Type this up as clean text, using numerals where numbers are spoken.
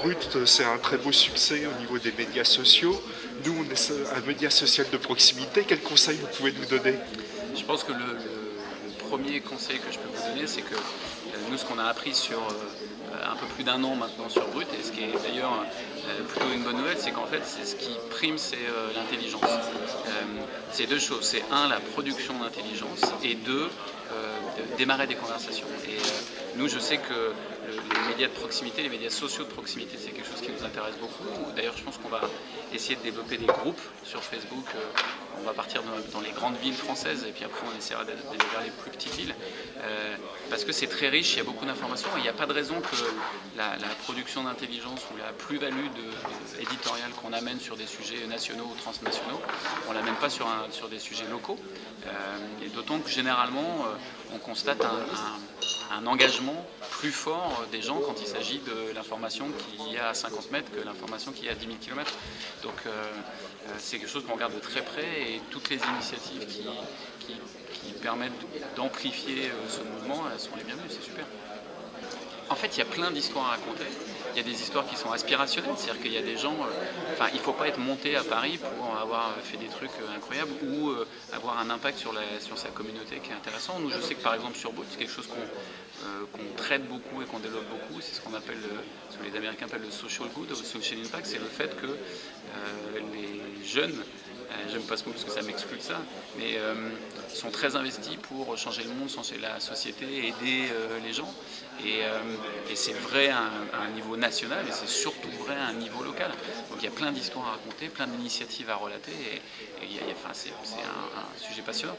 Brut, c'est un très beau succès au niveau des médias sociaux. Nous, on est un média social de proximité. Quels conseils vous pouvez nous donner? Je pense que le premier conseil que je peux vous donner, c'est que nous, ce qu'on a appris sur un peu plus d'un an maintenant sur Brut, et ce qui est d'ailleurs plutôt une bonne nouvelle, c'est qu'en fait, ce qui prime, c'est l'intelligence. C'est deux choses. C'est un, la production d'intelligence, et deux, de démarrer des conversations. Et nous, je sais que les médias de proximité, les médias sociaux de proximité, c'est quelque chose qui nous intéresse beaucoup. D'ailleurs, je pense qu'on va essayer de développer des groupes sur Facebook. On va partir dans les grandes villes françaises et puis après on essaiera d'aller vers les plus petites villes. Parce que c'est très riche, il y a beaucoup d'informations et il n'y a pas de raison que la production d'intelligence ou la plus-value éditoriale qu'on amène sur des sujets nationaux ou transnationaux, on ne l'amène pas sur des sujets locaux. Et d'autant que généralement, on constate un engagement plus fort des gens quand il s'agit de l'information qu'il y a à 50 mètres que l'information qu'il y a à 10 000 km. Donc c'est quelque chose qu'on regarde de très près et toutes les initiatives qui permettent d'amplifier ce mouvement, elles sont les bienvenues, c'est super. En fait, il y a plein d'histoires à raconter. Il y a des histoires qui sont aspirationnelles, c'est-à-dire qu'il y a des gens... il ne faut pas être monté à Paris pour avoir fait des trucs incroyables ou avoir un impact sur sa communauté qui est intéressant. Nous, je sais que par exemple sur Brut, c'est quelque chose qu'on traite beaucoup et qu'on développe beaucoup. C'est ce qu'on appelle, ce que les Américains appellent le social good ou social impact. C'est le fait que les jeunes... j'aime pas ce mot parce que ça m'exclut de ça, mais sont très investis pour changer le monde, changer la société, aider les gens. Et c'est vrai à un niveau national et c'est surtout vrai à un niveau local. Donc il y a plein d'histoires à raconter, plein d'initiatives à relater et c'est un sujet passionnant.